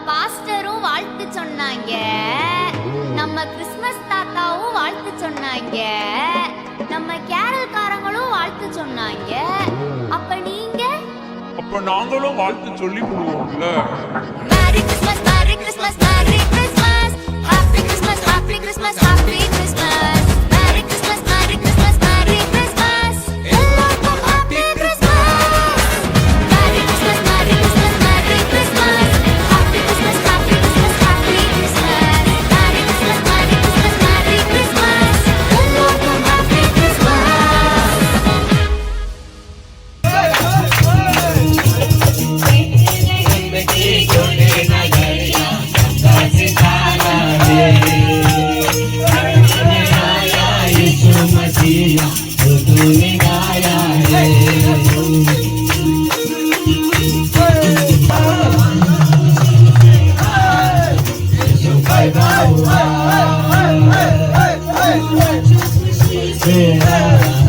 பாஸ்டரும் வாழ்த்து சொன்னாங்க, நம்ம கிறிஸ்மஸ் தாத்தாவும் வாழ்த்து சொன்னாங்க, நம்ம கேரல்காரங்களும் வாழ்த்து சொன்னாங்க. அப்ப நீங்க? அப்ப நாங்களும் வாழ்த்து சொல்லி போடுவோம்ல. Merry Christmas, merry Christmas, merry Christmas, happy Christmas, happy Christmas, happy Christmas, merry Christmas, merry Christmas, merry Christmas, எல்லாருக்கும் happy Christmas. Merry Christmas, merry Christmas, merry Christmas, happy Christmas, happy Christmas, happy Christmas, merry Christmas, merry Christmas, merry Christmas, எல்லாருக்கும் happy Christmas. Yeah.